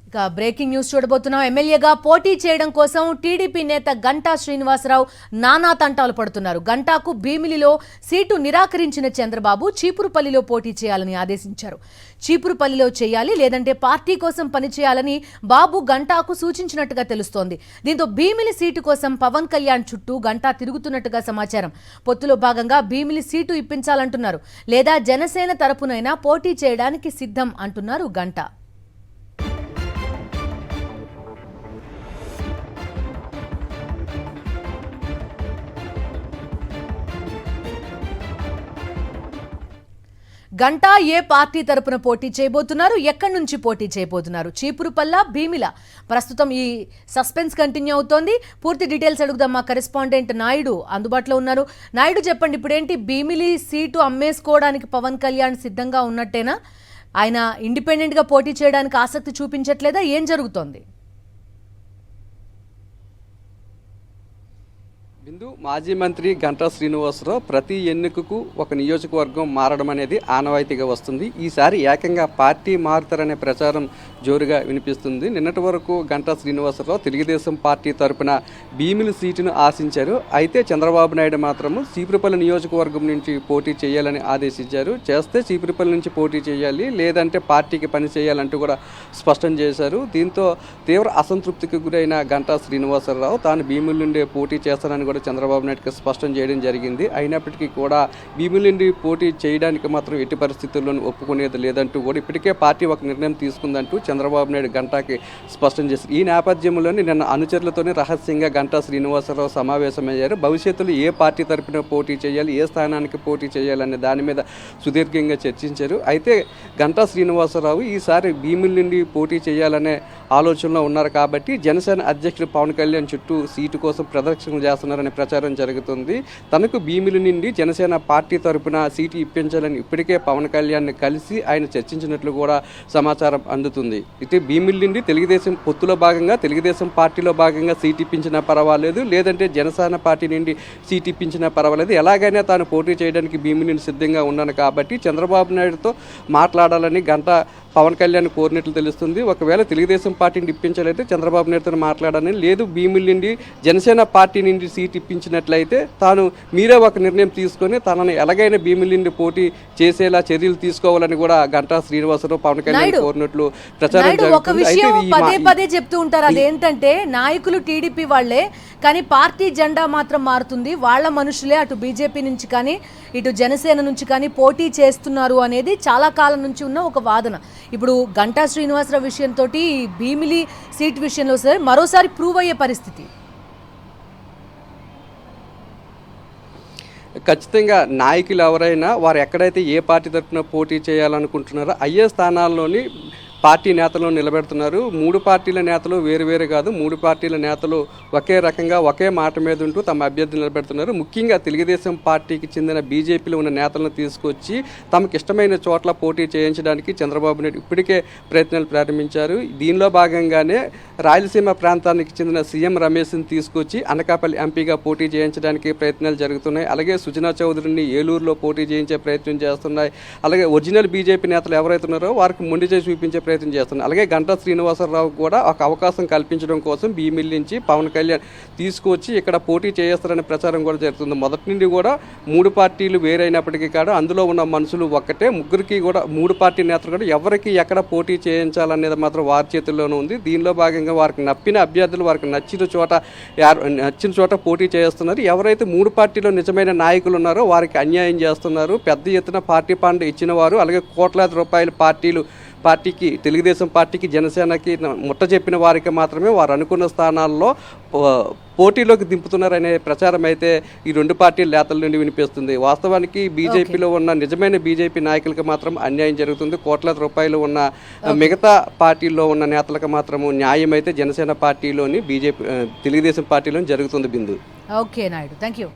ఇక breaking news చూడబోతున్నాం. ఎమ్మెల్యేగా పోటీ చేయడం కోసం టీడీపీ నేత గంటా శ్రీనివాసరావు నానా తంటాలు పడుతున్నారు. గంటాకు భీమిలిలో సీటు నిరాకరించిన చంద్రబాబు చీపురుపల్లిలో పోటీ చేయాలని ఆదేశించారు. చీపురుపల్లిలో చేయాలి, లేదంటే పార్టీ కోసం పనిచేయాలని బాబు గంటాకు సూచించినట్టుగా తెలుస్తోంది. దీంతో భీమిలి సీటు కోసం పవన్ కళ్యాణ్ చుట్టూ గంటా తిరుగుతున్నట్టుగా సమాచారం. పొత్తులో భాగంగా భీమిలి సీటు ఇప్పించాలంటున్నారు, లేదా జనసేన తరపునైనా పోటీ చేయడానికి సిద్ధం అంటున్నారు గంటా. గంటా ఏ పార్టీ తరపున పోటీ చేయబోతున్నారు, ఎక్కడి నుంచి పోటీ చేయబోతున్నారు, చీపురుపల్ల భీమిల, ప్రస్తుతం ఈ సస్పెన్స్ కంటిన్యూ అవుతోంది. పూర్తి డీటెయిల్స్ అడుగుదాం. మా కరెస్పాండెంట్ నాయుడు అందుబాటులో ఉన్నారు. నాయుడు, చెప్పండి, ఇప్పుడేంటి భీమిలి సీటు అమ్మేసుకోవడానికి పవన్ కళ్యాణ్ సిద్ధంగా ఉన్నట్టేనా? ఆయన ఇండిపెండెంట్గా పోటీ చేయడానికి ఆసక్తి చూపించట్లేదా? ఏం జరుగుతోంది? బిందు, మాజీ మంత్రి గంటా శ్రీనివాసరావు ప్రతి ఎన్నికకు ఒక నియోజకవర్గం మారడం అనేది ఆనవాయితీగా వస్తుంది. ఈసారి ఏకంగా పార్టీ మారుతారనే ప్రచారం జోరుగా వినిపిస్తుంది. నిన్నటి వరకు గంటా శ్రీనివాసరావు తెలుగుదేశం పార్టీ తరపున భీమిలి సీటును ఆశించారు. అయితే చంద్రబాబు నాయుడు మాత్రము చీపురుపల్లి నియోజకవర్గం నుంచి పోటీ చేయాలని ఆదేశించారు. చేస్తే చీపురుపల్లి నుంచి పోటీ చేయాలి, లేదంటే పార్టీకి పని చేయాలంటూ కూడా స్పష్టం చేశారు. దీంతో తీవ్ర అసంతృప్తికి గురైన గంటా శ్రీనివాసరావు తాను భీమిలి నుండి పోటీ చేస్తానని కూడా చంద్రబాబు నాయుడుకి స్పష్టం చేయడం జరిగింది. అయినప్పటికీ కూడా భీమిలి నుండి పోటీ చేయడానికి మాత్రం ఎట్టి పరిస్థితుల్లోనూ ఒప్పుకునేది లేదంటూ కూడా ఇప్పటికే పార్టీ ఒక నిర్ణయం తీసుకుందంటూ చంద్రబాబు నాయుడు గంటాకి స్పష్టం చేశారు. ఈ నేపథ్యంలోనే నిన్న అనుచరులతోనే రహస్యంగా గంటా శ్రీనివాసరావు సమావేశమయ్యారు. భవిష్యత్తులో ఏ పార్టీ తరపున పోటీ చేయాలి, ఏ స్థానానికి పోటీ చేయాలనే దాని మీద సుదీర్ఘంగా చర్చించారు. అయితే గంటా శ్రీనివాసరావు ఈసారి భీమిలి నుండి పోటీ చేయాలనే ఆలోచనలో ఉన్నారు కాబట్టి జనసేన అధ్యక్షుడు పవన్ కళ్యాణ్ చుట్టూ సీటు కోసం ప్రదక్షిణ చేస్తున్నారనే ప్రచారం జరుగుతుంది. తనకు భీమిలి నుండి జనసేన పార్టీ తరపున సీటు ఇప్పించాలని ఇప్పటికే పవన్ కళ్యాణ్ని కలిసి ఆయన చర్చించినట్లు కూడా సమాచారం అందుతుంది. అయితే భీమిలి నుండి తెలుగుదేశం పొత్తులో భాగంగా తెలుగుదేశం పార్టీలో భాగంగా సీటు ఇప్పించినా పర్వాలేదు, లేదంటే జనసేన పార్టీ నుండి సీటు ఇప్పించినా పర్వాలేదు, ఎలాగైనా తాను పోటీ చేయడానికి భీమిలి నుండి సిద్ధంగా ఉన్నాను కాబట్టి చంద్రబాబు నాయుడుతో మాట్లాడాలని గంటా పవన్ కళ్యాణ్ కోరినట్లు తెలుస్తుంది. ఒకవేళ తెలుగుదేశం పార్టీని ఇప్పించాలైతే చంద్రబాబు నాయుడుతో మాట్లాడాలని, లేదు భీమిలి నుండి జనసేన పార్టీ నుండి సీటు ఇప్పించినట్లయితే తాను మీరే ఒక నిర్ణయం తీసుకొని తనను ఎలాగైనా భీమిలి నుండి పోటీ చేసేలా చర్యలు తీసుకోవాలని కూడా గంటా శ్రీనివాసరావు పవన్ కళ్యాణ్ కోరినట్లు ప్రచారం జరుగుతుంది. పదే పదే చెప్తూ ఉంటారు, అదేంటంటే నాయకులు టీడీపీ వాళ్లే, కానీ పార్టీ జెండా మాత్రం మారుతుంది, వాళ్ళ మనుషులే అటు బీజేపీ నుంచి కానీ ఇటు జనసేన నుంచి కానీ పోటీ చేస్తున్నారు అనేది చాలా కాలం నుంచి ఉన్న ఒక వాదన. ఇప్పుడు గంటా శ్రీనివాసరావు విషయంతో భీమిలి సీట్ విషయంలో సరే మరోసారి ప్రూవ్ అయ్యే పరిస్థితి. ఖచ్చితంగా నాయకులు ఎవరైనా వారు ఎక్కడైతే ఏ పార్టీ తరఫున పోటీ చేయాలనుకుంటున్నారో అయ్యే స్థానాల్లోని పార్టీ నేతలను నిలబెడుతున్నారు. మూడు పార్టీల నేతలు వేరువేరు కాదు, మూడు పార్టీల నేతలు ఒకే రకంగా ఒకే మాట మీద ఉంటూ తమ అభ్యర్థిని నిలబెడుతున్నారు. ముఖ్యంగా తెలుగుదేశం పార్టీకి చెందిన బీజేపీలో ఉన్న నేతలను తీసుకొచ్చి తమకు ఇష్టమైన చోట్ల పోటీ చేయించడానికి చంద్రబాబు నాయుడు ఇప్పటికే ప్రయత్నాలు ప్రారంభించారు. దీనిలో భాగంగానే రాయలసీమ ప్రాంతానికి చెందిన సీఎం రమేష్ని తీసుకొచ్చి అనకాపల్లి ఎంపీగా పోటీ చేయించడానికి ప్రయత్నాలు జరుగుతున్నాయి. అలాగే సుజనా చౌదరిని ఏలూరులో పోటీ చేయించే ప్రయత్నం చేస్తున్నాయి. అలాగే ఒరిజినల్ బీజేపీ నేతలు ఎవరైతే ఉన్నారో వారికి మొండి చేసి చూపించే ప్రయత్నం చేస్తున్నారు. అలాగే గంటా శ్రీనివాసరావు కూడా ఒక అవకాశం కల్పించడం కోసం భీమిలి నుంచి పవన్ కళ్యాణ్ తీసుకొచ్చి ఇక్కడ పోటీ చేస్తారనే ప్రచారం కూడా జరుగుతుంది. మొదటి నుండి కూడా మూడు పార్టీలు వేరైనప్పటికీ కూడా అందులో ఉన్న మనుషులు ఒక్కటే, ముగ్గురికి కూడా మూడు పార్టీ నేతలు కూడా ఎవరికి ఎక్కడ పోటీ చేయించాలనేది మాత్రం వారి చేతుల్లోనే ఉంది. దీనిలో భాగంగా వారికి నప్పిన అభ్యర్థులు వారికి నచ్చిన చోట పోటీ చేస్తున్నారు. ఎవరైతే మూడు పార్టీలో నిజమైన నాయకులు ఉన్నారో వారికి అన్యాయం చేస్తున్నారు. పెద్ద ఎత్తున పార్టీ ఫండ్ ఇచ్చిన వారు, అలాగే కోట్లాది రూపాయల పార్టీకి తెలుగుదేశం పార్టీకి జనసేనకి ముట్ట చెప్పిన వారికి మాత్రమే వారు అనుకున్న స్థానాల్లో పోటీలోకి దింపుతున్నారనే ప్రచారం అయితే ఈ రెండు పార్టీల నేతల నుండి వినిపిస్తుంది. వాస్తవానికి బీజేపీలో ఉన్న నిజమైన బీజేపీ నాయకులకు మాత్రం అన్యాయం జరుగుతుంది. కోట్లాది రూపాయలు ఉన్న మిగతా పార్టీల్లో ఉన్న నేతలకు మాత్రము న్యాయం అయితే జనసేన పార్టీలోని తెలుగుదేశం పార్టీలోని జరుగుతుంది. Bindu. Okay Naidu, thank you.